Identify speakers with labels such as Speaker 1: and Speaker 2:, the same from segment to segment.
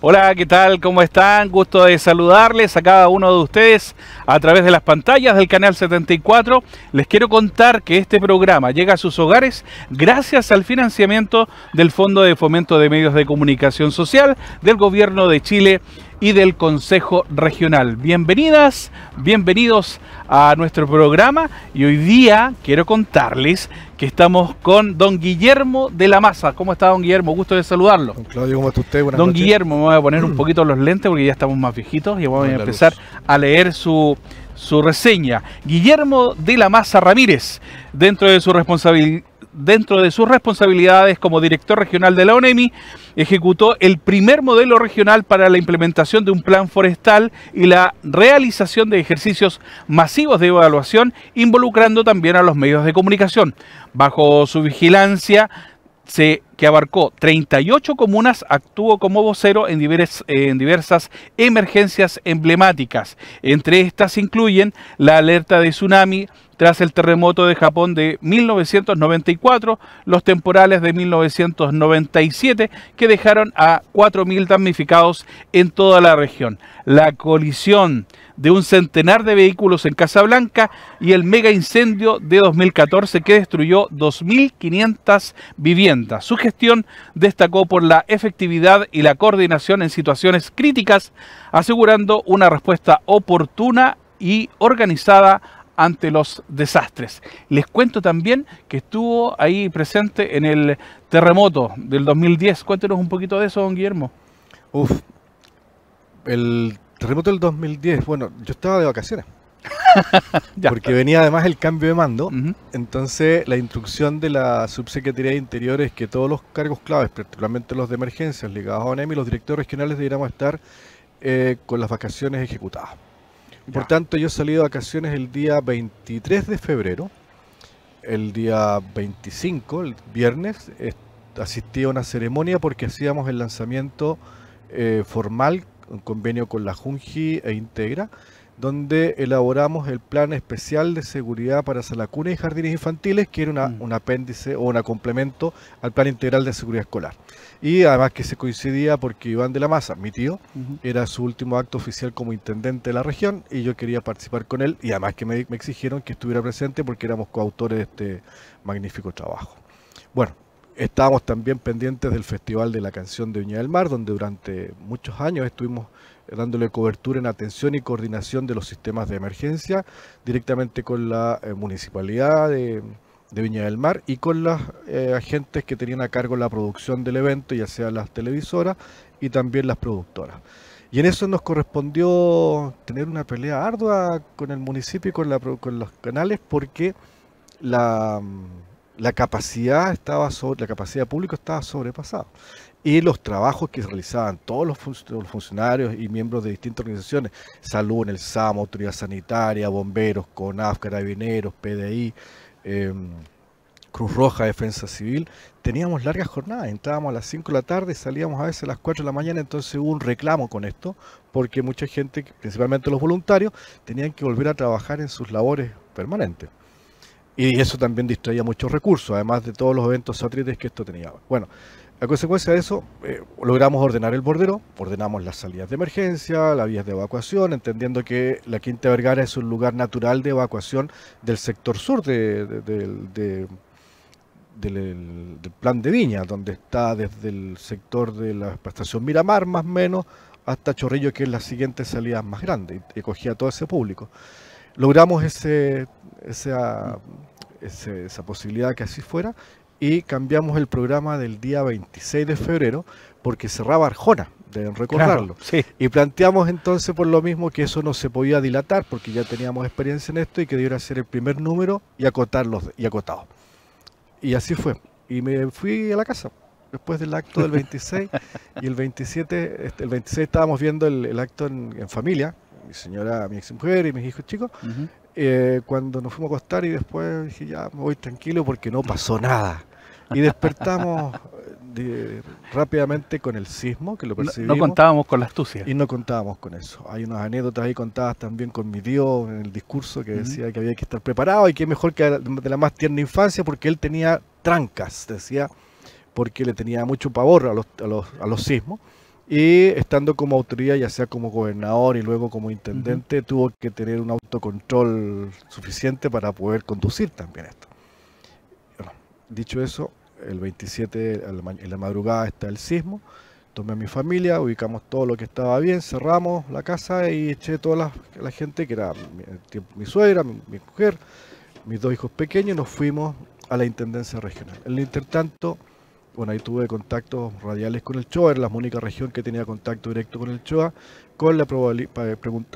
Speaker 1: Hola, ¿qué tal? ¿Cómo están? Gusto de saludarles a cada uno de ustedes a través de las pantallas del canal 74. Les quiero contar que este programa llega a sus hogares gracias al financiamiento del Fondo de Fomento de Medios de Comunicación Social del Gobierno de Chile y del Consejo Regional. Bienvenidas, bienvenidos a nuestro programa y hoy día quiero contarles que estamos con don Guillermo de la Maza. ¿Cómo está, don Guillermo? Gusto de saludarlo.
Speaker 2: Don Claudio, ¿cómo está usted? Buenas
Speaker 1: Don
Speaker 2: noches.
Speaker 1: Guillermo, me voy a poner un poquito los lentes porque ya estamos más viejitos y vamos a empezar a leer su reseña. Guillermo de la Maza Ramírez, dentro de sus responsabilidades como director regional de la ONEMI, ejecutó el primer modelo regional para la implementación de un plan forestal y la realización de ejercicios masivos de evaluación, involucrando también a los medios de comunicación. Bajo su vigilancia, que abarcó 38 comunas, actuó como vocero en diversas emergencias emblemáticas. Entre estas incluyen la alerta de tsunami tras el terremoto de Japón de 1994, los temporales de 1997 que dejaron a 4.000 damnificados en toda la región, la colisión de un centenar de vehículos en Casablanca y el mega incendio de 2014 que destruyó 2.500 viviendas. Su gestión destacó por la efectividad y la coordinación en situaciones críticas, asegurando una respuesta oportuna y organizada ante los desastres. Les cuento también que estuvo ahí presente en el terremoto del 2010. Cuéntenos un poquito de eso, don Guillermo.
Speaker 2: El terremoto del 2010, bueno, yo estaba de vacaciones. Porque venía además el cambio de mando. Entonces la instrucción de la Subsecretaría de Interior es que todos los cargos claves, particularmente los de emergencias ligados a ONEMI, los directores regionales deberíamos estar con las vacaciones ejecutadas. Por tanto, yo salí de vacaciones el día 23 de febrero. El día 25, el viernes, asistí a una ceremonia porque hacíamos el lanzamiento formal, un convenio con la Junji e Integra, donde elaboramos el plan especial de seguridad para Salacuna y jardines infantiles, que era un apéndice o un complemento al plan integral de seguridad escolar. Y además que se coincidía porque Iván de la Maza, mi tío, era su último acto oficial como intendente de la región y yo quería participar con él y además que me exigieron que estuviera presente porque éramos coautores de este magnífico trabajo. Bueno, estábamos también pendientes del Festival de la Canción de Viña del Mar, donde durante muchos años estuvimos dándole cobertura en atención y coordinación de los sistemas de emergencia directamente con la municipalidad de Viña del Mar y con los agentes que tenían a cargo la producción del evento, ya sea las televisoras y también las productoras. Y en eso nos correspondió tener una pelea ardua con el municipio y con los canales porque la capacidad pública estaba sobrepasada. Y los trabajos que realizaban todos los funcionarios y miembros de distintas organizaciones, Salud, el SAM, Autoridad Sanitaria, Bomberos, CONAF, Carabineros, PDI, Cruz Roja, Defensa Civil, teníamos largas jornadas, entrábamos a las 5 de la tarde y salíamos a veces a las 4 de la mañana, entonces hubo un reclamo con esto, porque mucha gente, principalmente los voluntarios, tenían que volver a trabajar en sus labores permanentes. Y eso también distraía muchos recursos, además de todos los eventos satélites que esto tenía. Bueno, a consecuencia de eso, logramos ordenar el bordero, ordenamos las salidas de emergencia, las vías de evacuación, entendiendo que la Quinta Vergara es un lugar natural de evacuación del sector sur del plan de Viña, donde está desde el sector de la estación Miramar, más o menos, hasta Chorrillo, que es la siguiente salida más grande, y cogía todo ese público. Logramos esa posibilidad que así fuera, y cambiamos el programa del día 26 de febrero porque cerraba Arjona, deben recordarlo.
Speaker 1: Claro, sí.
Speaker 2: Y planteamos entonces por lo mismo que eso no se podía dilatar porque ya teníamos experiencia en esto y que debiera ser el primer número y acotado. Y así fue. Y me fui a la casa después del acto del 26 y el 27, el 26 estábamos viendo el acto en familia, mi señora, mi ex mujer y mis hijos chicos. Cuando nos fuimos a acostar y después dije ya me voy tranquilo porque no pasó nada. Y despertamos rápidamente con el sismo, que lo percibimos.
Speaker 1: No contábamos con la astucia.
Speaker 2: Y no contábamos con eso. Hay unas anécdotas ahí contadas también con mi tío en el discurso que decía que había que estar preparado y que mejor que de la más tierna infancia porque él tenía trancas, decía, porque le tenía mucho pavor a los sismos. Y estando como autoridad, ya sea como gobernador y luego como intendente, tuvo que tener un autocontrol suficiente para poder conducir también esto. Bueno, dicho eso, el 27 en la madrugada está el sismo, tomé a mi familia, ubicamos todo lo que estaba bien, cerramos la casa y eché toda la gente, que era mi suegra, mi mujer, mis 2 hijos pequeños, y nos fuimos a la intendencia regional. En el intertanto, bueno, ahí tuve contactos radiales con el CHOA, era la única región que tenía contacto directo con el CHOA, con la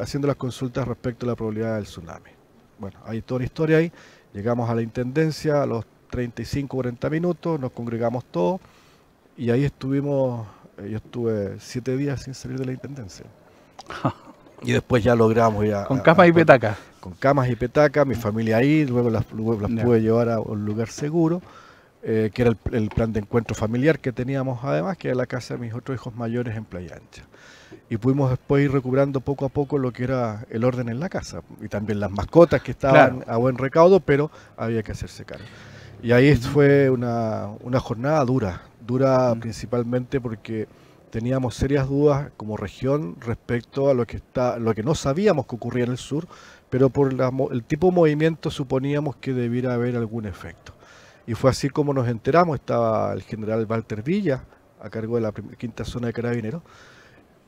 Speaker 2: haciendo las consultas respecto a la probabilidad del tsunami. Bueno, hay toda la historia ahí. Llegamos a la intendencia a los 35-40 minutos, nos congregamos todos y ahí estuvimos, yo estuve 7 días sin salir de la intendencia. Y después ya logramos
Speaker 1: con camas y petacas.
Speaker 2: Con camas y petacas, mi familia ahí, luego las pude llevar a un lugar seguro. Que era el plan de encuentro familiar que teníamos además, que era la casa de mis otros hijos mayores en Playa Ancha. Y pudimos después ir recuperando poco a poco lo que era el orden en la casa, y también las mascotas que estaban a buen recaudo, pero había que hacerse cargo. Y ahí fue una jornada dura principalmente porque teníamos serias dudas como región respecto a lo que no sabíamos que ocurría en el sur, pero por el tipo de movimiento suponíamos que debiera haber algún efecto. Y fue así como nos enteramos. Estaba el general Walter Villa a cargo de la quinta zona de Carabineros,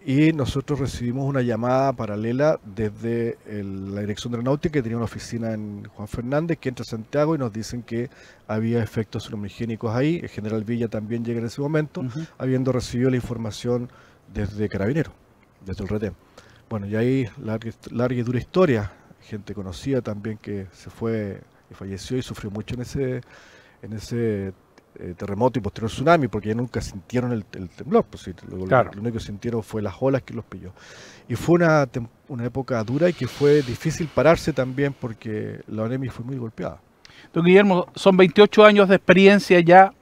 Speaker 2: y nosotros recibimos una llamada paralela desde la Dirección de Aeronáutica, que tenía una oficina en Juan Fernández, que entra a Santiago, y nos dicen que había efectos tsunami-higiénicos ahí. El general Villa también llega en ese momento, habiendo recibido la información desde Carabineros, desde el retén. Bueno, y ahí larga y dura historia, gente conocida también que se fue y falleció y sufrió mucho en ese terremoto y posterior tsunami, porque ya nunca sintieron el temblor, pues sí, lo único que sintieron fue las olas que los pilló. Y fue una época dura y que fue difícil pararse también porque la ONEMI fue muy golpeada.
Speaker 1: Don Guillermo, son 28 años de experiencia ya,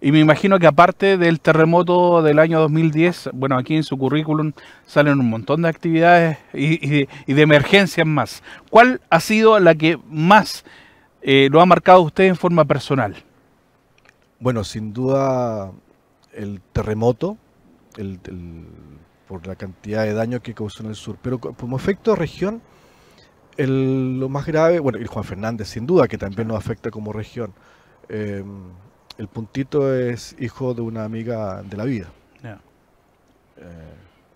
Speaker 1: y me imagino que aparte del terremoto del año 2010, bueno, aquí en su currículum salen un montón de actividades y de emergencias más. ¿Cuál ha sido la que más lo ha marcado usted en forma personal?
Speaker 2: Bueno, sin duda el terremoto, por la cantidad de daño que causó en el sur, pero como efecto de región, lo más grave, bueno, y Juan Fernández sin duda, que también nos afecta como región. El puntito es hijo de una amiga de la vida.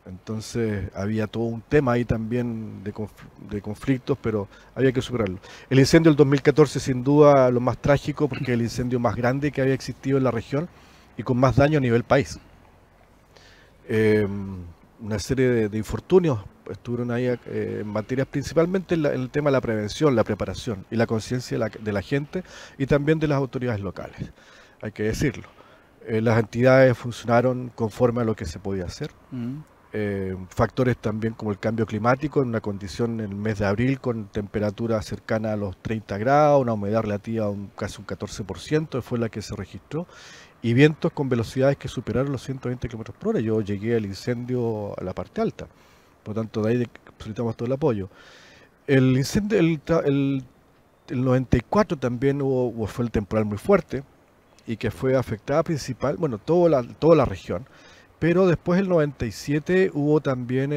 Speaker 2: Entonces había todo un tema ahí también de conflictos, pero había que superarlo. El incendio del 2014 sin duda lo más trágico, porque es el incendio más grande que había existido en la región y con más daño a nivel país. Una serie de infortunios estuvieron ahí en materias, principalmente en el tema de la prevención, la preparación y la conciencia de la gente y también de las autoridades locales, hay que decirlo. Las entidades funcionaron conforme a lo que se podía hacer. Factores también como el cambio climático, en una condición en el mes de abril con temperatura cercana a los 30 grados, una humedad relativa casi un 14%, fue la que se registró, y vientos con velocidades que superaron los 120 km por hora. Yo llegué al incendio a la parte alta, por lo tanto de ahí solicitamos todo el apoyo. El incendio, el 94 también fue el temporal muy fuerte y que fue afectada bueno, toda la región. Pero después del 97 hubo también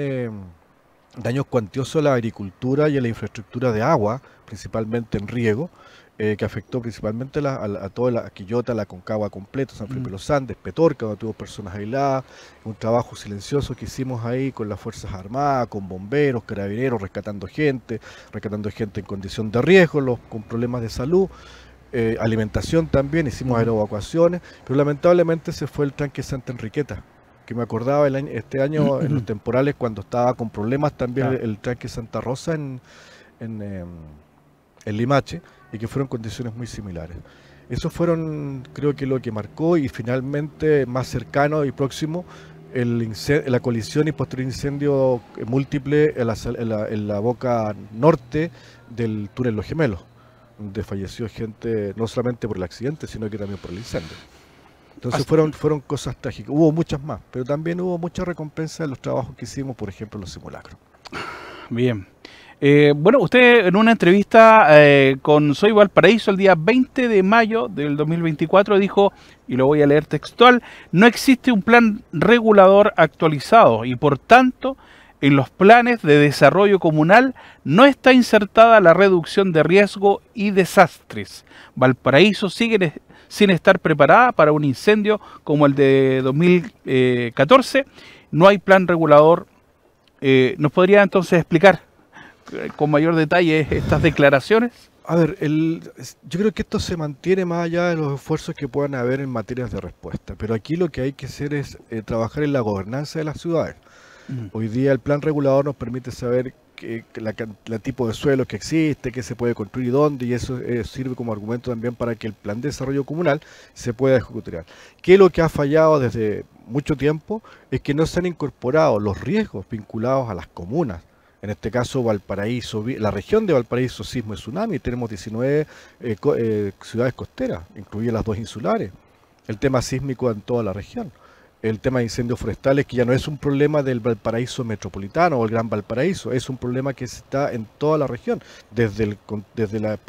Speaker 2: daños cuantiosos a la agricultura y a la infraestructura de agua, principalmente en riego, que afectó principalmente a toda la Quillota, la Concagua completa, San Felipe de los Andes, Petorca, donde tuvo personas aisladas, un trabajo silencioso que hicimos ahí con las Fuerzas Armadas, con bomberos, carabineros, rescatando gente en condición de riesgo, con problemas de salud. Alimentación también, hicimos aeroevacuaciones, pero lamentablemente se fue el tanque Santa Enriqueta, que me acordaba este año en los temporales cuando estaba con problemas también el tanque Santa Rosa en Limache, y que fueron condiciones muy similares. Esos fueron, creo que lo que marcó, y finalmente más cercano y próximo, la colisión y posterior incendio múltiple en la boca norte del túnel Los Gemelos, donde falleció gente no solamente por el accidente, sino que también por el incendio. Entonces fueron cosas trágicas. Hubo muchas más, pero también hubo mucha recompensa de los trabajos que hicimos, por ejemplo, los simulacros.
Speaker 1: Bien. Bueno, usted en una entrevista con Soy Valparaíso el día 20 de mayo del 2024 dijo, y lo voy a leer textual, no existe un plan regulador actualizado y por tanto en los planes de desarrollo comunal no está insertada la reducción de riesgo y desastres. Valparaíso sigue sin estar preparada para un incendio como el de 2014. No hay plan regulador. ¿Nos podría entonces explicar con mayor detalle estas declaraciones?
Speaker 2: A ver, yo creo que esto se mantiene más allá de los esfuerzos que puedan haber en materias de respuesta, pero aquí lo que hay que hacer es trabajar en la gobernanza de las ciudades. Hoy día el plan regulador nos permite saber la tipo de suelo que existe, qué se puede construir y dónde, y eso sirve como argumento también para que el plan de desarrollo comunal se pueda ejecutar. ¿Qué es lo que ha fallado desde mucho tiempo? Es que no se han incorporado los riesgos vinculados a las comunas. En este caso, Valparaíso, la región de Valparaíso, sismo y tsunami, tenemos 19 ciudades costeras, incluidas las 2 insulares. El tema sísmico en toda la región. El tema de incendios forestales, que ya no es un problema del Valparaíso metropolitano o el Gran Valparaíso, es un problema que está en toda la región, desde el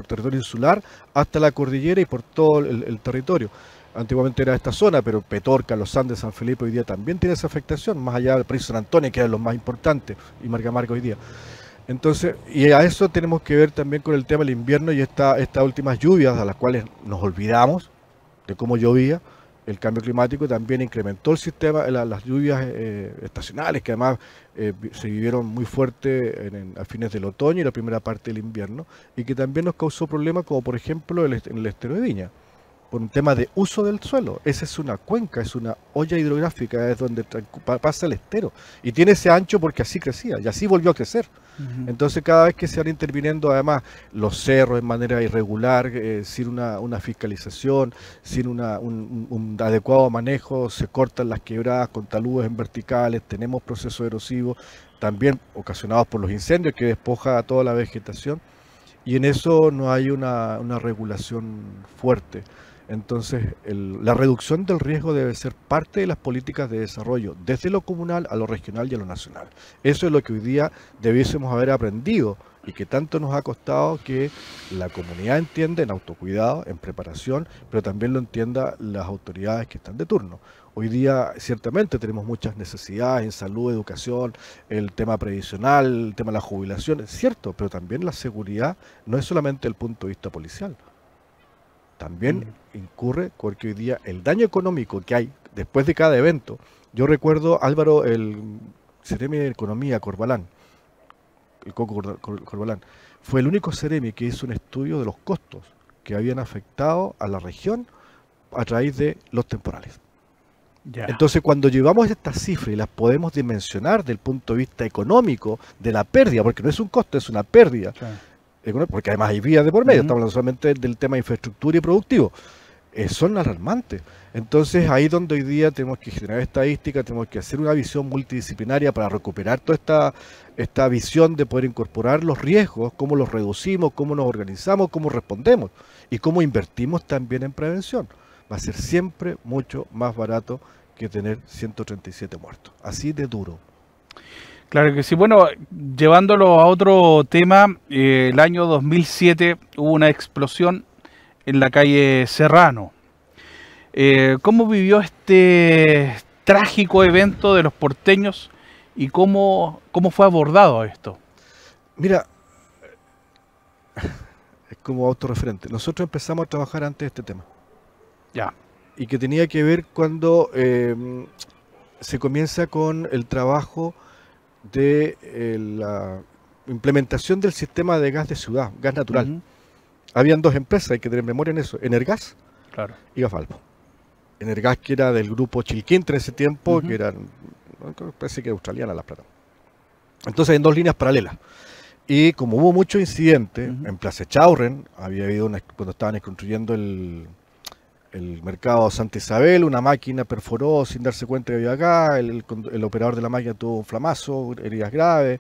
Speaker 2: territorio insular hasta la cordillera y por todo el territorio. Antiguamente era esta zona, pero Petorca, Los Andes, San Felipe hoy día también tiene esa afectación, más allá del Paraíso San Antonio, que era lo más importante, y Marga hoy día. Entonces, y a eso tenemos que ver también con el tema del invierno y estas últimas lluvias, a las cuales nos olvidamos de cómo llovía. El cambio climático también incrementó el sistema, las lluvias estacionales, que además se vivieron muy fuerte a fines del otoño y la primera parte del invierno, y que también nos causó problemas como por ejemplo en el estero de Viña, por un tema de uso del suelo. Esa es una cuenca, es una olla hidrográfica, es donde pasa el estero, y tiene ese ancho porque así crecía, y así volvió a crecer. Entonces cada vez que se van interviniendo además los cerros en manera irregular, sin una fiscalización, sin un adecuado manejo, se cortan las quebradas con taludes en verticales, tenemos procesos erosivos, también ocasionados por los incendios que despoja a toda la vegetación, y en eso no hay una regulación fuerte. Entonces, la reducción del riesgo debe ser parte de las políticas de desarrollo, desde lo comunal a lo regional y a lo nacional. Eso es lo que hoy día debiésemos haber aprendido y que tanto nos ha costado que la comunidad entienda en autocuidado, en preparación, pero también lo entienda las autoridades que están de turno. Hoy día ciertamente tenemos muchas necesidades en salud, educación, el tema previsional, el tema de la jubilación, es cierto, pero también la seguridad no es solamente el punto de vista policial. También incurre porque hoy día el daño económico que hay después de cada evento. Yo recuerdo, Álvaro, el Ceremi de Economía, Corbalán, el Coco Corbalán, fue el único Ceremi que hizo un estudio de los costos que habían afectado a la región a través de los temporales. Ya. Entonces, cuando llevamos estas cifras y las podemos dimensionar desde el punto de vista económico de la pérdida, porque no es un costo, es una pérdida, claro, porque además hay vías de por medio, estamos hablando solamente del tema de infraestructura y productivo, son alarmantes. Entonces ahí donde hoy día tenemos que generar estadística, tenemos que hacer una visión multidisciplinaria para recuperar toda esta visión de poder incorporar los riesgos, cómo los reducimos, cómo nos organizamos, cómo respondemos y cómo invertimos también en prevención. Va a ser siempre mucho más barato que tener 137 muertos, así de duro.
Speaker 1: Claro que sí. Bueno, llevándolo a otro tema, el año 2007 hubo una explosión en la calle Serrano. ¿Cómo vivió este trágico evento de los porteños y cómo fue abordado esto?
Speaker 2: Mira, es como autorreferente. Nosotros empezamos a trabajar antes de este tema.
Speaker 1: Ya.
Speaker 2: Y que tenía que ver cuando se comienza con el trabajo de la implementación del sistema de gas de ciudad, gas natural. Habían 2 empresas, hay que tener memoria en eso, Energas, claro, y Gafalpo. Energas, que era del grupo Chilquinta en ese tiempo, que eran, parece que australiana la plata. Entonces hay 2 líneas paralelas. Y como hubo muchos incidentes, en Plaza Chaurren, había habido cuando estaban construyendo el mercado Santa Isabel, una máquina perforó sin darse cuenta que había acá, el operador de la máquina tuvo un flamazo, heridas graves,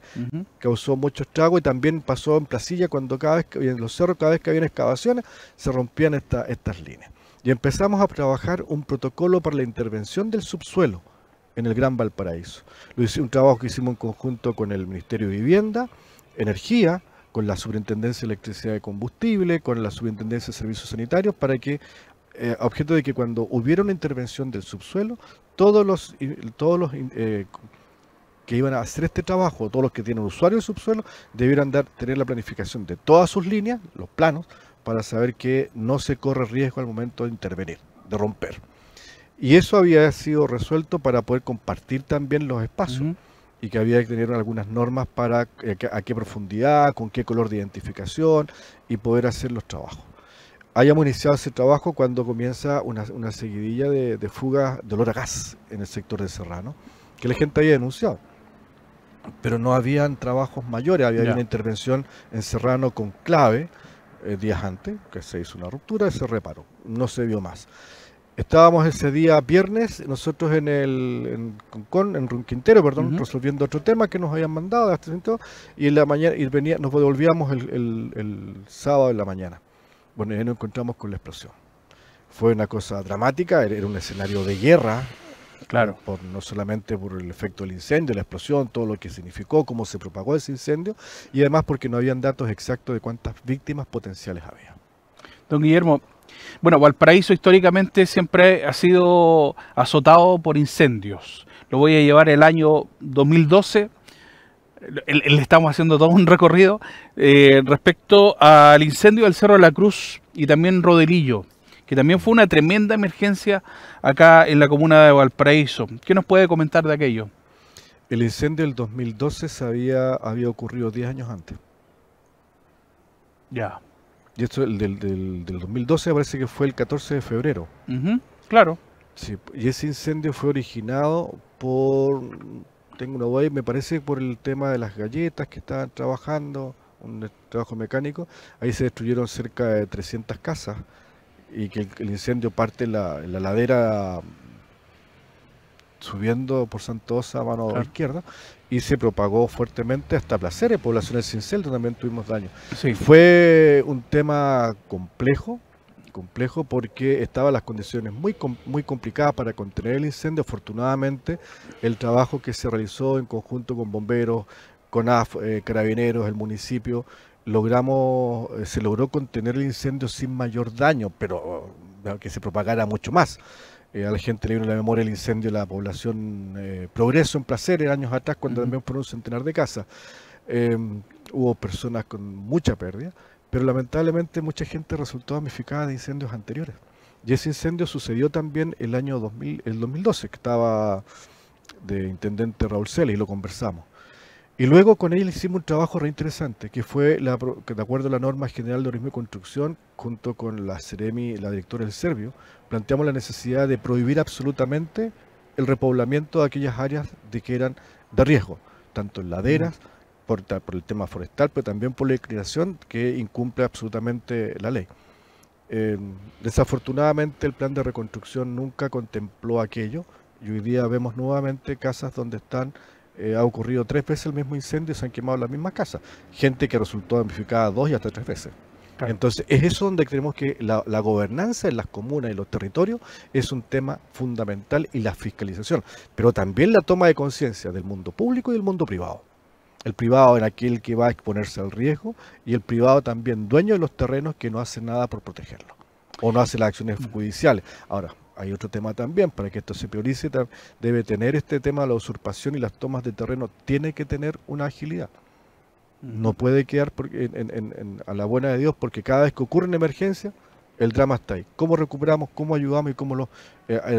Speaker 2: causó mucho estrago, y también pasó en Placilla cuando en los cerros, cada vez que había excavaciones, se rompían estas líneas. Y empezamos a trabajar un protocolo para la intervención del subsuelo en el Gran Valparaíso. Un trabajo que hicimos en conjunto con el Ministerio de Vivienda energía, con la Superintendencia de Electricidad y Combustible, con la Superintendencia de Servicios Sanitarios, para que, a objeto de que cuando hubiera una intervención del subsuelo, todos los que iban a hacer este trabajo, todos los que tienen usuario del subsuelo, debieran tener la planificación de todas sus líneas, los planos, para saber que no se corre riesgo al momento de intervenir, de romper. Y eso había sido resuelto para poder compartir también los espacios, y que había que tener algunas normas para a qué profundidad, con qué color de identificación, y poder hacer los trabajos. Hayamos iniciado ese trabajo cuando comienza una seguidilla de fugas de olor a gas en el sector de Serrano, que la gente había denunciado. Pero no habían trabajos mayores, había una intervención en Serrano con clave días antes, que se hizo una ruptura y se reparó, no se vio más. Estábamos ese día viernes, nosotros en Quintero, resolviendo otro tema que nos habían mandado, y en la mañana nos devolvíamos el sábado en la mañana. Bueno, ya nos encontramos con la explosión. Fue una cosa dramática, era un escenario de guerra.
Speaker 1: Claro.
Speaker 2: No solamente por el efecto del incendio, la explosión, todo lo que significó, cómo se propagó ese incendio, y además porque no habían datos exactos de cuántas víctimas potenciales había.
Speaker 1: Don Guillermo, bueno, Valparaíso históricamente siempre ha sido azotado por incendios. Lo voy a llevar el año 2012. Le estamos haciendo todo un recorrido respecto al incendio del Cerro de la Cruz y también Rodelillo, que también fue una tremenda emergencia acá en la comuna de Valparaíso. ¿Qué nos puede comentar de aquello?
Speaker 2: El incendio del 2012 había ocurrido 10 años antes.
Speaker 1: Ya.
Speaker 2: Y esto del 2012 parece que fue el 14 de febrero.
Speaker 1: Claro.
Speaker 2: Sí, y ese incendio fue originado por, tengo una duda, me parece por el tema de las galletas que estaban trabajando, un trabajo mecánico. Ahí se destruyeron cerca de 300 casas. Y que el incendio parte en la ladera subiendo por Santosa a mano izquierda y se propagó fuertemente hasta Placeres, poblaciones sin celda, también tuvimos daño.
Speaker 1: Sí.
Speaker 2: Fue un tema complejo porque estaban las condiciones muy complicadas para contener el incendio. Afortunadamente el trabajo que se realizó en conjunto con bomberos, con carabineros, el municipio, se logró contener el incendio sin mayor daño, pero que se propagara mucho más. A la gente le vino a la memoria el incendio de la población Progreso en Placeres años atrás, cuando también fueron un centenar de casas. Hubo personas con mucha pérdida, pero lamentablemente mucha gente resultó damnificada de incendios anteriores. Y ese incendio sucedió también el 2012, que estaba de intendente Raúl Celes, y lo conversamos. Y luego con él hicimos un trabajo reinteresante, que fue, que de acuerdo a la norma general de urbanismo y construcción, junto con la Ceremi, la directora del Servio, planteamos la necesidad de prohibir absolutamente el repoblamiento de aquellas áreas que eran de riesgo, tanto en laderas, por el tema forestal, pero también por la declaración que incumple absolutamente la ley. Desafortunadamente el plan de reconstrucción nunca contempló aquello, y hoy día vemos nuevamente casas donde ha ocurrido 3 veces el mismo incendio y se han quemado las mismas casas. Gente que resultó damnificada 2 y hasta 3 veces. Claro. Entonces es eso donde creemos que la gobernanza en las comunas y los territorios es un tema fundamental, y la fiscalización, pero también la toma de conciencia del mundo público y del mundo privado. El privado es aquel que va a exponerse al riesgo, y el privado también dueño de los terrenos que no hace nada por protegerlo o no hace las acciones judiciales. Ahora, hay otro tema también, para que esto se priorice, debe tener este tema de la usurpación y las tomas de terreno, tiene que tener una agilidad. No puede quedar a la buena de Dios, porque cada vez que ocurre una emergencia, el drama está ahí. ¿Cómo recuperamos, cómo ayudamos y cómo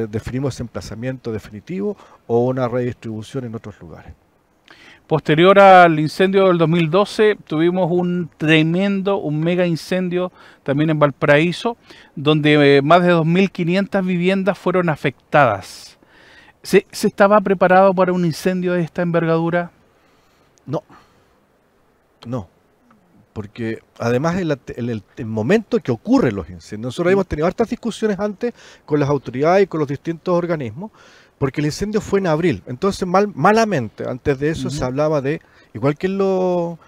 Speaker 2: definimos ese emplazamiento definitivo o una redistribución en otros lugares?
Speaker 1: Posterior al incendio del 2012, tuvimos un mega incendio también en Valparaíso, donde más de 2.500 viviendas fueron afectadas. ¿Se estaba preparado para un incendio de esta envergadura?
Speaker 2: No, porque además en el momento que ocurren los incendios, nosotros hemos tenido hartas discusiones antes con las autoridades y con los distintos organismos, porque el incendio fue en abril. Entonces malamente, antes de eso se hablaba de, igual que en los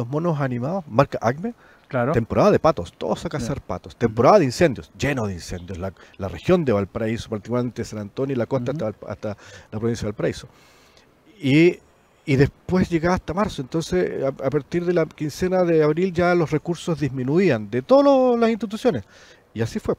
Speaker 2: monos animados, marca Acme,
Speaker 1: claro,
Speaker 2: temporada de patos, todos a cazar patos, temporada de incendios, lleno de incendios, la región de Valparaíso, particularmente San Antonio y la costa hasta la provincia de Valparaíso. Y y después llegaba hasta marzo. Entonces, a partir de la quincena de abril ya los recursos disminuían de todas las instituciones. Y así fue.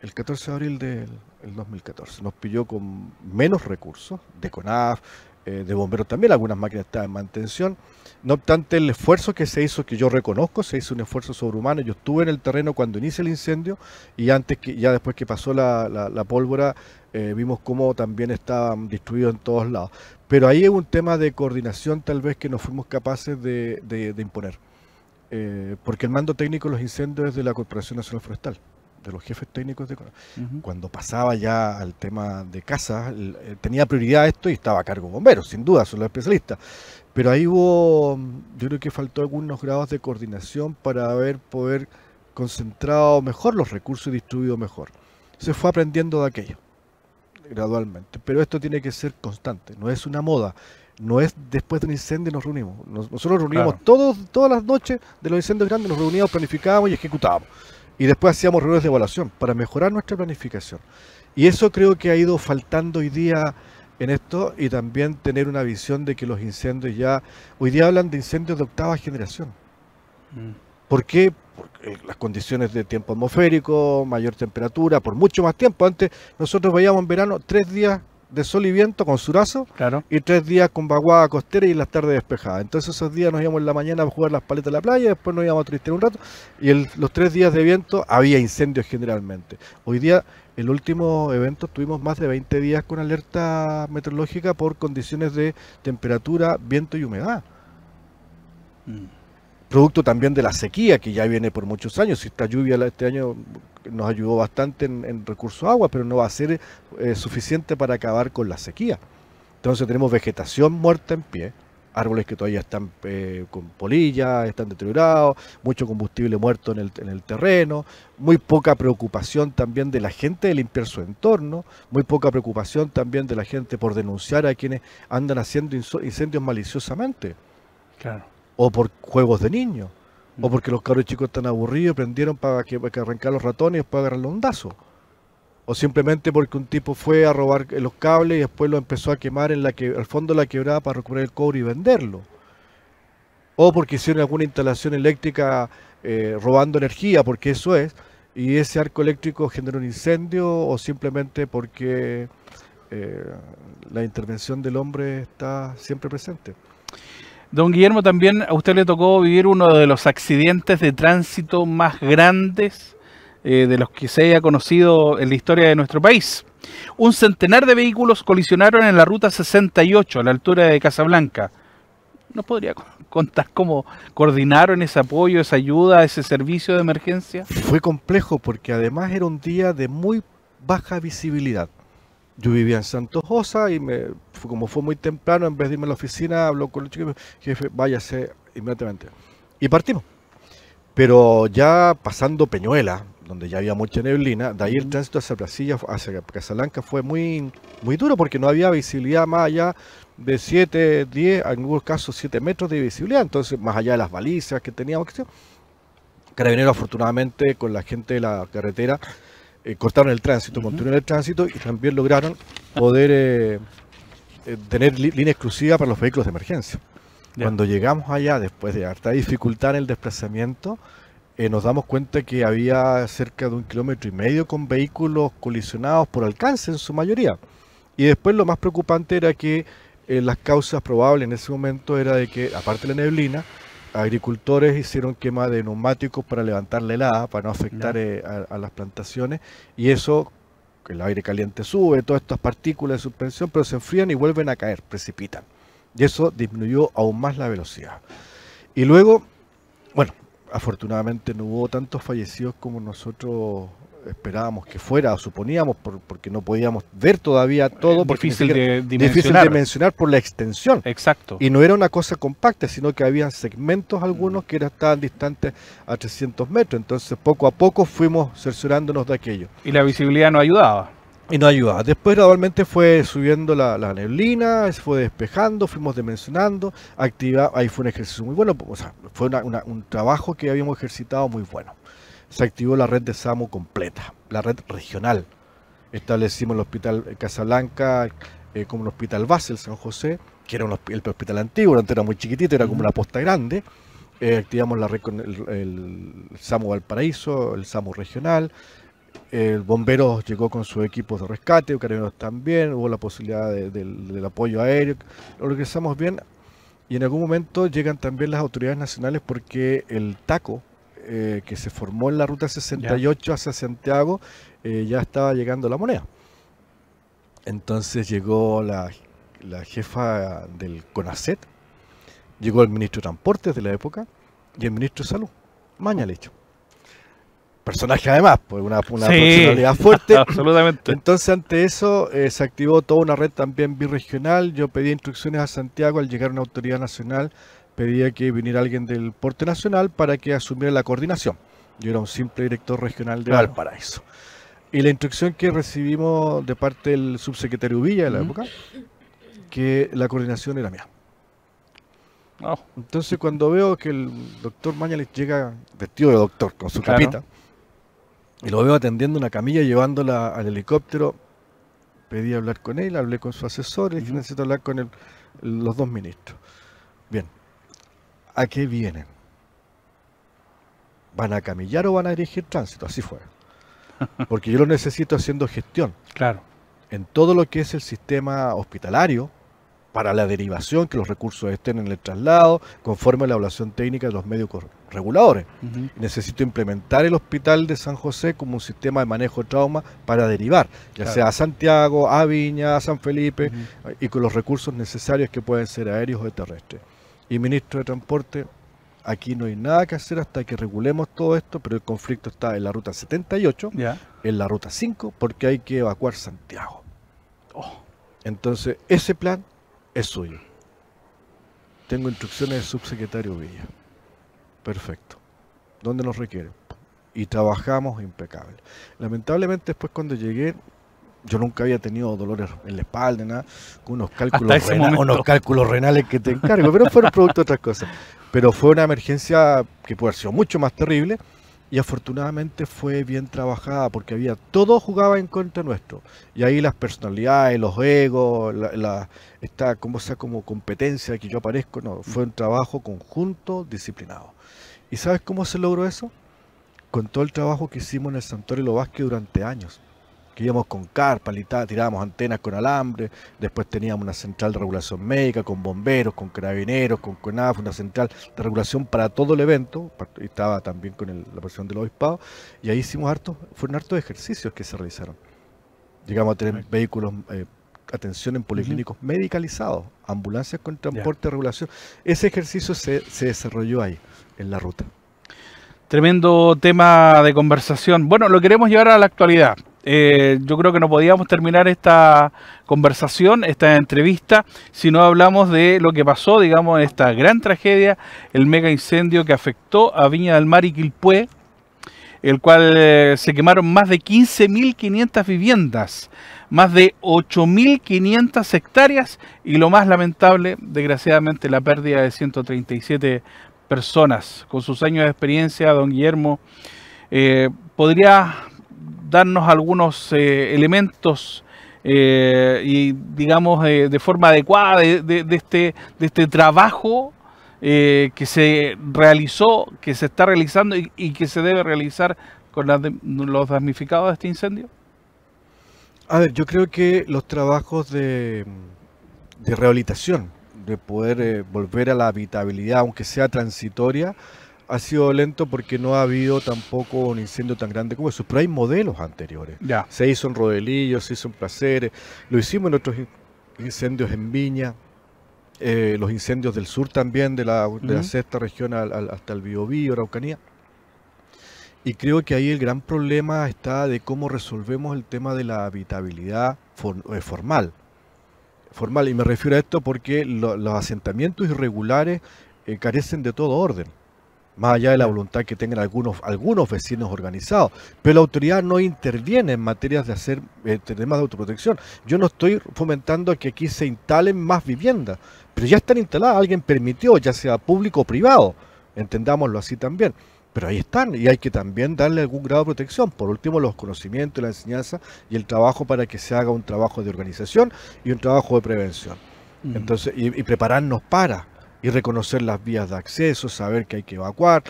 Speaker 2: El 14 de abril del 2014 nos pilló con menos recursos, de CONAF, de bomberos también, algunas máquinas estaban en mantención. No obstante, el esfuerzo que se hizo, que yo reconozco, se hizo un esfuerzo sobrehumano. Yo estuve en el terreno cuando inicia el incendio y ya después que pasó la pólvora, vimos cómo también estaban distribuidos en todos lados. Pero ahí es un tema de coordinación tal vez que no fuimos capaces de imponer. Porque el mando técnico de los incendios es de la Corporación Nacional Forestal, de los jefes técnicos de Cuando pasaba ya al tema de casas, tenía prioridad esto y estaba a cargo de bomberos, sin duda, son los especialistas. Pero ahí yo creo que faltó algunos grados de coordinación para poder concentrado mejor los recursos y distribuido mejor. Se fue aprendiendo de aquello, gradualmente. Pero esto tiene que ser constante, no es una moda. No es después de un incendio nos reunimos. Nosotros nos reuníamos todas las noches de los incendios grandes, nos reuníamos, planificábamos y ejecutábamos. Y después hacíamos reuniones de evaluación para mejorar nuestra planificación. Y eso creo que ha ido faltando hoy día en esto, y también tener una visión de que los incendios hoy día hablan de incendios de octava generación. ¿Por qué? Porque las condiciones de tiempo atmosférico, mayor temperatura, por mucho más tiempo. Antes nosotros veíamos en verano 3 días de sol y viento con surazo, y 3 días con vaguada costera y en las tardes despejadas. Entonces esos días nos íbamos en la mañana a jugar las paletas de la playa, después nos íbamos a turistear un rato, y los 3 días de viento había incendios generalmente. Hoy día, el último evento, tuvimos más de 20 días con alerta meteorológica por condiciones de temperatura, viento y humedad. Producto también de la sequía que ya viene por muchos años. Esta lluvia este año nos ayudó bastante en recursos agua, pero no va a ser suficiente para acabar con la sequía. Entonces tenemos vegetación muerta en pie, árboles que todavía están con polilla, están deteriorados, mucho combustible muerto en el terreno, muy poca preocupación también de la gente de limpiar su entorno, muy poca preocupación también de la gente por denunciar a quienes andan haciendo incendios maliciosamente. O por juegos de niños, o porque los cabros chicos están aburridos, prendieron para que arrancar los ratones y después agarrarle un dazo. O simplemente porque un tipo fue a robar los cables y después lo empezó a quemar al fondo de la quebrada para recuperar el cobre y venderlo. O porque hicieron alguna instalación eléctrica robando energía, porque eso es, y ese arco eléctrico generó un incendio, o simplemente porque la intervención del hombre está siempre presente.
Speaker 1: Don Guillermo, también a usted le tocó vivir uno de los accidentes de tránsito más grandes de los que se haya conocido en la historia de nuestro país. Un centenar de vehículos colisionaron en la ruta 68 a la altura de Casablanca. ¿Nos podría contar cómo coordinaron ese apoyo, esa ayuda, ese servicio de emergencia?
Speaker 2: Fue complejo porque además era un día de muy baja visibilidad. Yo vivía en Santos Osa y como fue muy temprano, en vez de irme a la oficina, habló con el chico y me dijo: jefe, váyase inmediatamente. Y partimos. Pero ya pasando Peñuela, donde ya había mucha neblina, de ahí el tránsito hacia Brasilia, hacia Casablanca, fue muy, muy duro porque no había visibilidad más allá de 7, 10, en algunos casos 7 metros de visibilidad. Entonces, más allá de las balizas que teníamos, Carabineros, afortunadamente, con la gente de la carretera, cortaron el tránsito, continuaron el tránsito y también lograron poder tener línea exclusiva para los vehículos de emergencia. Cuando llegamos allá, después de harta dificultad en el desplazamiento, nos damos cuenta que había cerca de 1,5 kilómetros con vehículos colisionados por alcance en su mayoría. Y después lo más preocupante era que las causas probables en ese momento era de que, aparte de la neblina, agricultores hicieron quema de neumáticos para levantar la helada, para no afectar a las plantaciones, y eso, el aire caliente sube, todas estas partículas de suspensión, pero se enfrían y vuelven a caer, precipitan. Y eso disminuyó aún más la velocidad. Y luego, bueno, afortunadamente no hubo tantos fallecidos como nosotros esperábamos que fuera, o suponíamos, porque no podíamos ver todavía todo, porque
Speaker 1: difícil de
Speaker 2: dimensionar por la extensión.
Speaker 1: Exacto.
Speaker 2: Y no era una cosa compacta, sino que había segmentos algunos que estaban distantes a 300 metros. Entonces, poco a poco fuimos cerciorándonos de aquello.
Speaker 1: Y la visibilidad no ayudaba.
Speaker 2: Y no ayudaba. Después gradualmente fue subiendo la neblina, se fue despejando, fuimos dimensionando, ahí fue un ejercicio muy bueno, o sea, fue un trabajo que habíamos ejercitado muy bueno. Se activó la red de SAMU completa, la red regional. Establecimos el hospital Casablanca como el hospital base, el San José, que era el hospital antiguo, antes era muy chiquitito, era como una posta grande. Activamos la red con el SAMU Valparaíso, el SAMU regional. El Bomberos llegó con sus equipos de rescate, Carabineros también, hubo la posibilidad del apoyo aéreo, lo organizamos bien y en algún momento llegan también las autoridades nacionales porque el TACO que se formó en la ruta 68 hacia Santiago ya estaba llegando La Moneda. Entonces llegó la jefa del CONACET, llegó el ministro de Transportes de la época y el ministro de Salud, Mañalich. Personaje además, pues una personalidad fuerte.
Speaker 1: Absolutamente.
Speaker 2: Entonces ante eso se activó toda una red también birregional. Yo pedí instrucciones a Santiago al llegar una autoridad nacional, pedía que viniera alguien del Porte Nacional para que asumiera la coordinación. Yo era un simple director regional de Valparaíso. Y la instrucción que recibimos de parte del subsecretario Villa de la época, que la coordinación era mía. Entonces cuando veo que el doctor Mañalich llega vestido de doctor, con su capita, y lo veo atendiendo una camilla, llevándola al helicóptero, pedí hablar con él, hablé con su asesor y dije, necesito hablar con los dos ministros. Bien, ¿a qué vienen? ¿Van a camillar o van a dirigir tránsito? Así fue. Porque yo lo necesito haciendo gestión.
Speaker 1: Claro.
Speaker 2: En todo lo que es el sistema hospitalario, para la derivación, que los recursos estén en el traslado, conforme a la evaluación técnica de los médicos reguladores. Necesito implementar el hospital de San José como un sistema de manejo de trauma para derivar, ya sea a Santiago, a Viña, a San Felipe, y con los recursos necesarios que pueden ser aéreos o terrestres. Y ministro de Transporte, aquí no hay nada que hacer hasta que regulemos todo esto, pero el conflicto está en la ruta 78, en la ruta 5, porque hay que evacuar Santiago. Entonces, ese plan es suyo. Tengo instrucciones del subsecretario Villa. Perfecto. ¿Dónde nos requiere? Y trabajamos impecable. Lamentablemente después cuando llegué, yo nunca había tenido dolores en la espalda, nada, con unos cálculos renales que te encargo, pero fueron producto de otras cosas. Pero fue una emergencia que puede haber sido mucho más terrible. Y afortunadamente fue bien trabajada porque todo jugaba en contra nuestro. Y ahí las personalidades, los egos, esta como competencia que yo aparezco, no, fue un trabajo conjunto, disciplinado. ¿Y sabes cómo se logró eso? Con todo el trabajo que hicimos en el Santuario Lo Vázquez durante años. Que íbamos con carpa, tirábamos antenas con alambre, después teníamos una central de regulación médica, con bomberos, con carabineros, con CONAF, una central de regulación para todo el evento, y estaba también con la presión del obispado, y ahí hicimos fueron hartos ejercicios que se realizaron. Llegamos a tener vehículos, atención en policlínicos medicalizados, ambulancias con transporte de regulación. Ese ejercicio se desarrolló ahí, en la ruta.
Speaker 1: Tremendo tema de conversación. Bueno, lo queremos llevar a la actualidad. Yo creo que no podíamos terminar esta conversación, esta entrevista, si no hablamos de lo que pasó, digamos, en esta gran tragedia, el mega incendio que afectó a Viña del Mar y Quilpué, el cual se quemaron más de 15.500 viviendas, más de 8.500 hectáreas y lo más lamentable, desgraciadamente, la pérdida de 137 personas. Con sus años de experiencia, don Guillermo, podría darnos algunos elementos y digamos de forma adecuada de este trabajo que se realizó, que se está realizando y que se debe realizar con los damnificados de este incendio?
Speaker 2: A ver, yo creo que los trabajos de rehabilitación, de poder volver a la habitabilidad, aunque sea transitoria, ha sido lento porque no ha habido tampoco un incendio tan grande como eso, pero hay modelos anteriores. Se hizo en Rodelillo, se hizo en Placeres, lo hicimos en otros incendios en Viña, los incendios del sur también, de la sexta región hasta el Biobío, Araucanía. Y creo que ahí el gran problema está de cómo resolvemos el tema de la habitabilidad formal. Y me refiero a esto porque los asentamientos irregulares carecen de todo orden, más allá de la voluntad que tengan algunos vecinos organizados. Pero la autoridad no interviene en materias de hacer temas de autoprotección. Yo no estoy fomentando que aquí se instalen más viviendas, pero ya están instaladas, alguien permitió, ya sea público o privado, entendámoslo así también. Pero ahí están y hay que también darle algún grado de protección. Por último, los conocimientos, la enseñanza y el trabajo para que se haga un trabajo de organización y un trabajo de prevención. Entonces, y prepararnos para, y reconocer las vías de acceso, saber que hay que evacuar.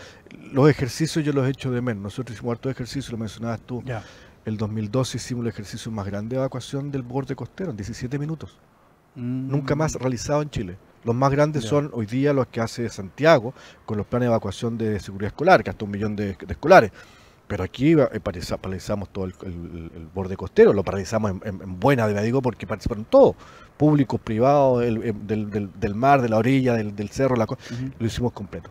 Speaker 2: Los ejercicios yo los echo de menos. Nosotros hicimos hartos ejercicios, lo mencionabas tú. El 2012 hicimos el ejercicio más grande de evacuación del borde costero, en 17 minutos. Nunca más realizado en Chile. Los más grandes son hoy día los que hace Santiago con los planes de evacuación de seguridad escolar, que hasta 1 millón de escolares. Pero aquí paralizamos todo el borde costero, lo paralizamos en buena, digo, porque participaron todos, públicos, privados, del mar, de la orilla, del cerro, lo hicimos completo.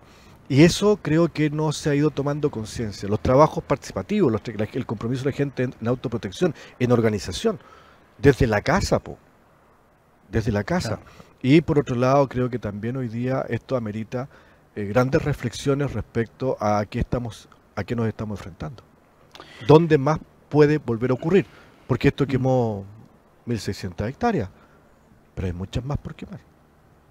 Speaker 2: Y eso creo que no se ha ido tomando conciencia. Los trabajos participativos, el compromiso de la gente en autoprotección, en organización, desde la casa, desde la casa. Claro. Y por otro lado, creo que también hoy día esto amerita grandes reflexiones respecto a qué nos estamos enfrentando. ¿Dónde más puede volver a ocurrir? Porque esto quemó 1.600 hectáreas, pero hay muchas más por quemar.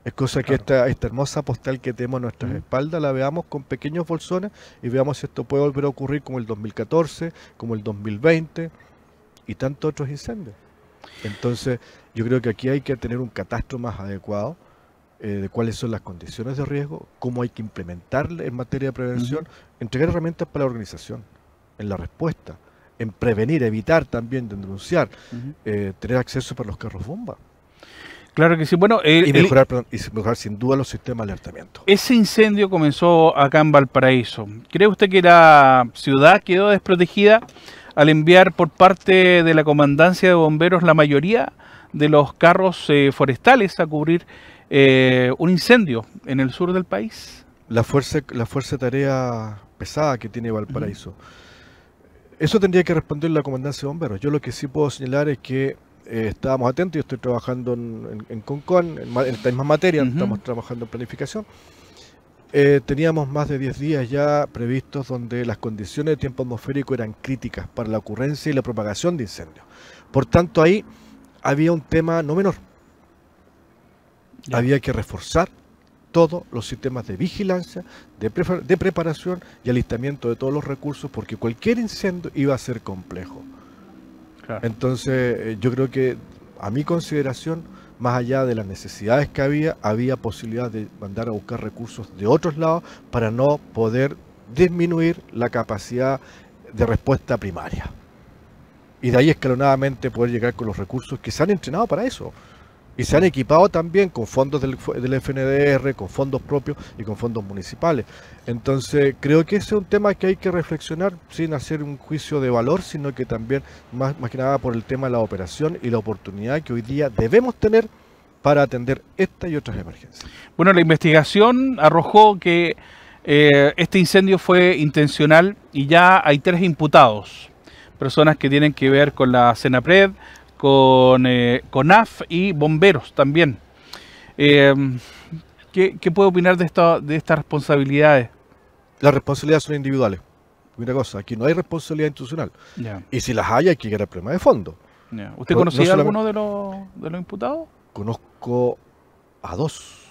Speaker 2: Es cosa que esta hermosa postal que tenemos a nuestras espaldas la veamos con pequeños bolsones y veamos si esto puede volver a ocurrir como el 2014, como el 2020 y tantos otros incendios. Entonces, yo creo que aquí hay que tener un catastro más adecuado de cuáles son las condiciones de riesgo, cómo hay que implementar en materia de prevención, entregar herramientas para la organización, en la respuesta, en prevenir, evitar también, de denunciar, tener acceso para los carros bomba.
Speaker 1: Claro que sí. Bueno,
Speaker 2: y mejorar sin duda los sistemas de alertamiento.
Speaker 1: Ese incendio comenzó acá en Valparaíso. ¿Cree usted que la ciudad quedó desprotegida al enviar por parte de la Comandancia de Bomberos la mayoría de los carros forestales a cubrir un incendio en el sur del país?
Speaker 2: La fuerza de tarea pesada que tiene Valparaíso. Eso tendría que responder la Comandancia de Bomberos. Yo lo que sí puedo señalar es que estábamos atentos. Yo estoy trabajando en Concon, en esta misma materia, estamos trabajando en planificación. Teníamos más de 10 días ya previstos donde las condiciones de tiempo atmosférico eran críticas para la ocurrencia y la propagación de incendios. Por tanto, ahí había un tema no menor. Había que reforzar todos los sistemas de vigilancia, de preparación y alistamiento de todos los recursos, porque cualquier incendio iba a ser complejo. Claro. Entonces, yo creo que, a mi consideración, más allá de las necesidades que había posibilidad de mandar a buscar recursos de otros lados para no poder disminuir la capacidad de respuesta primaria. Y de ahí escalonadamente poder llegar con los recursos que se han entrenado para eso. Y se han equipado también con fondos del FNDR, con fondos propios y con fondos municipales. Entonces, creo que ese es un tema que hay que reflexionar sin hacer un juicio de valor, sino que también, más que nada, por el tema de la operación y la oportunidad que hoy día debemos tener para atender esta y otras emergencias.
Speaker 1: Bueno, la investigación arrojó que este incendio fue intencional y ya hay 3 imputados. Personas que tienen que ver con la Senapred, con CONAF y bomberos también. ¿Qué puede opinar de estas responsabilidades?
Speaker 2: Las responsabilidades son individuales. Una cosa, aquí no hay responsabilidad institucional. Y si las hay que llegar al problema de fondo.
Speaker 1: ¿Usted conocía alguno de los imputados?
Speaker 2: Conozco a 2.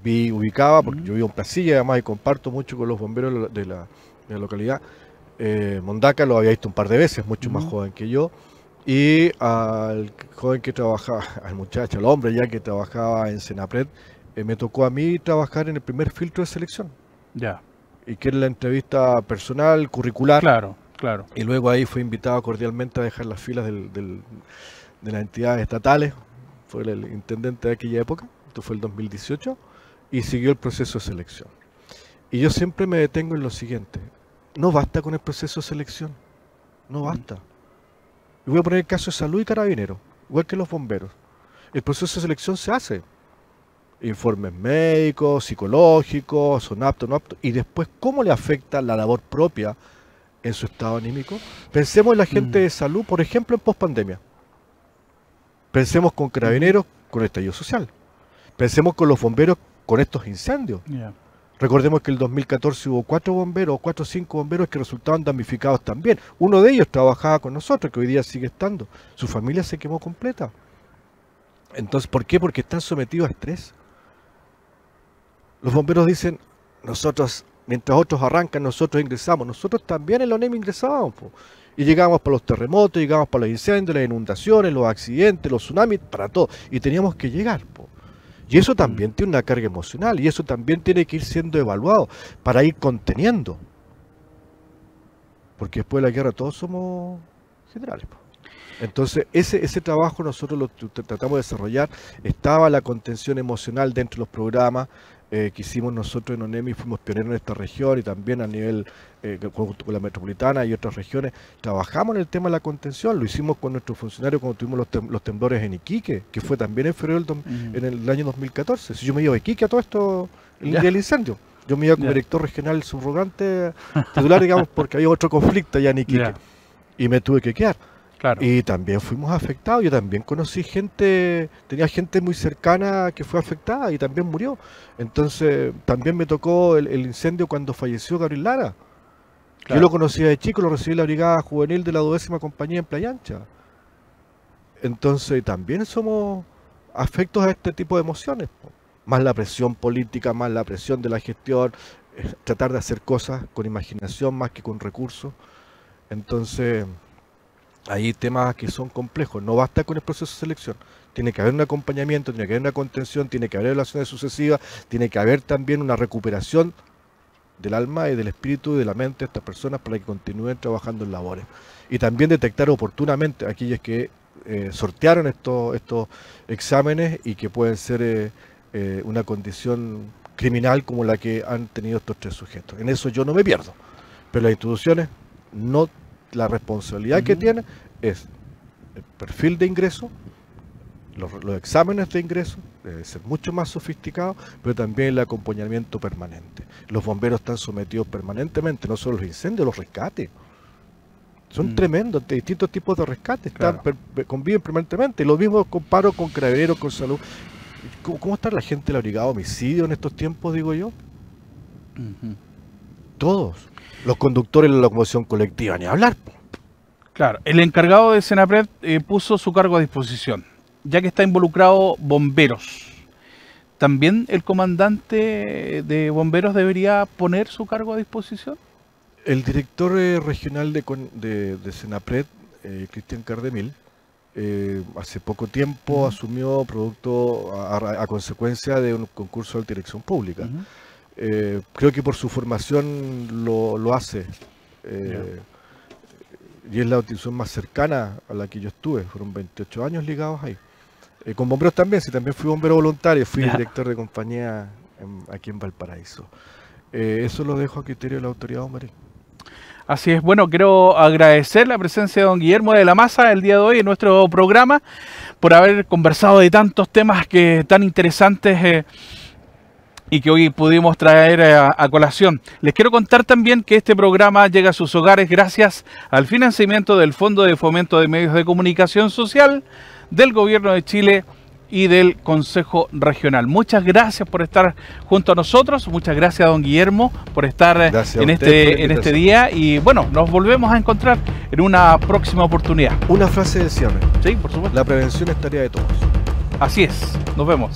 Speaker 2: Ubicaba, porque yo vivo en Placilla, además, y comparto mucho con los bomberos de la localidad. Mondaca lo había visto un par de veces, mucho más joven que yo. Y al joven que trabajaba, al muchacho, al hombre ya que trabajaba en Senapred, me tocó a mí trabajar en el primer filtro de selección. Y que era la entrevista personal, curricular.
Speaker 1: Claro.
Speaker 2: Y luego ahí fue invitado cordialmente a dejar las filas de las entidades estatales. Fue el intendente de aquella época, esto fue el 2018, y siguió el proceso de selección. Y yo siempre me detengo en lo siguiente: no basta con el proceso de selección, no basta. Y voy a poner el caso de salud y carabineros, igual que los bomberos. El proceso de selección se hace. Informes médicos, psicológicos, son aptos, no aptos. Y después, ¿cómo le afecta la labor propia en su estado anímico? Pensemos en la gente de salud, por ejemplo, en pospandemia. Pensemos con carabineros, con el estallido social. Pensemos con los bomberos, con estos incendios. Recordemos que en el 2014 hubo 4 o 5 bomberos que resultaban damnificados también. Uno de ellos trabajaba con nosotros, que hoy día sigue estando. Su familia se quemó completa. Entonces, ¿por qué? Porque están sometidos a estrés. Los bomberos dicen, nosotros, mientras otros arrancan, nosotros ingresamos. Nosotros también en la ONEMI ingresábamos. Y llegábamos para los terremotos, llegábamos para los incendios, las inundaciones, los accidentes, los tsunamis, para todo. Y teníamos que llegar, po. Y eso también tiene una carga emocional, y eso también tiene que ir siendo evaluado para ir conteniendo. Porque después de la guerra todos somos generales, po. Entonces, ese trabajo nosotros lo tratamos de desarrollar. Estaba la contención emocional dentro de los programas que hicimos nosotros en ONEMI, fuimos pioneros en esta región y también a nivel con la metropolitana y otras regiones. Trabajamos en el tema de la contención, lo hicimos con nuestros funcionarios cuando tuvimos los temblores en Iquique, que fue también en febrero en el año 2014. Si yo me iba a Iquique a todo esto, el día del incendio. Yo me iba como director regional subrogante titular, digamos, porque había otro conflicto allá en Iquique. Y me tuve que quedar.
Speaker 1: Claro.
Speaker 2: Y también fuimos afectados. Yo también conocí gente, tenía gente muy cercana que fue afectada y también murió. Entonces, también me tocó el incendio cuando falleció Gabriel Lara. Claro. Yo lo conocía de chico, lo recibí en la brigada juvenil de la 12ª compañía en Playa Ancha. Entonces, también somos afectos a este tipo de emociones. Más la presión política, más la presión de la gestión, tratar de hacer cosas con imaginación más que con recursos. Entonces, hay temas que son complejos, no basta con el proceso de selección, tiene que haber un acompañamiento, tiene que haber una contención, tiene que haber evaluaciones sucesivas, tiene que haber también una recuperación del alma y del espíritu y de la mente de estas personas para que continúen trabajando en labores. Y también detectar oportunamente a aquellos que sortearon estos exámenes y que pueden ser una condición criminal como la que han tenido estos 3 sujetos. En eso yo no me pierdo, pero las instituciones no. La responsabilidad que tiene es el perfil de ingreso, los exámenes de ingreso, debe ser mucho más sofisticado, pero también el acompañamiento permanente. Los bomberos están sometidos permanentemente, no solo los incendios, los rescates. Son tremendos, de distintos tipos de rescates, conviven permanentemente. Lo mismo comparo con Carabineros, con Salud. ¿Cómo está la gente de la brigada de homicidio en estos tiempos, digo yo? Todos. Los conductores de la locomoción colectiva, ni hablar.
Speaker 1: Claro, el encargado de Senapred puso su cargo a disposición, ya que está involucrado bomberos. ¿También el comandante de bomberos debería poner su cargo a disposición?
Speaker 2: El director regional de Senapred, Cristian Cardemil, hace poco tiempo asumió producto a consecuencia de un concurso de dirección pública. Creo que por su formación lo hace y es la institución más cercana a la que yo estuve. Fueron 28 años ligados ahí, con bomberos también, sí, también fui bombero voluntario, fui director de compañía aquí en Valparaíso. Eso lo dejo a criterio de la autoridad bomberil.
Speaker 1: Así es. Bueno, quiero agradecer la presencia de don Guillermo de la Maza el día de hoy en nuestro programa, por haber conversado de tantos temas tan interesantes y que hoy pudimos traer a colación. Les quiero contar también que este programa llega a sus hogares gracias al financiamiento del Fondo de Fomento de Medios de Comunicación Social, del Gobierno de Chile y del Consejo Regional. Muchas gracias por estar junto a nosotros, muchas gracias a don Guillermo por estar en este día, y bueno, nos volvemos a encontrar en una próxima oportunidad.
Speaker 2: Una frase de cierre.
Speaker 1: Sí, por supuesto.
Speaker 2: La prevención es tarea de todos.
Speaker 1: Así es, nos vemos.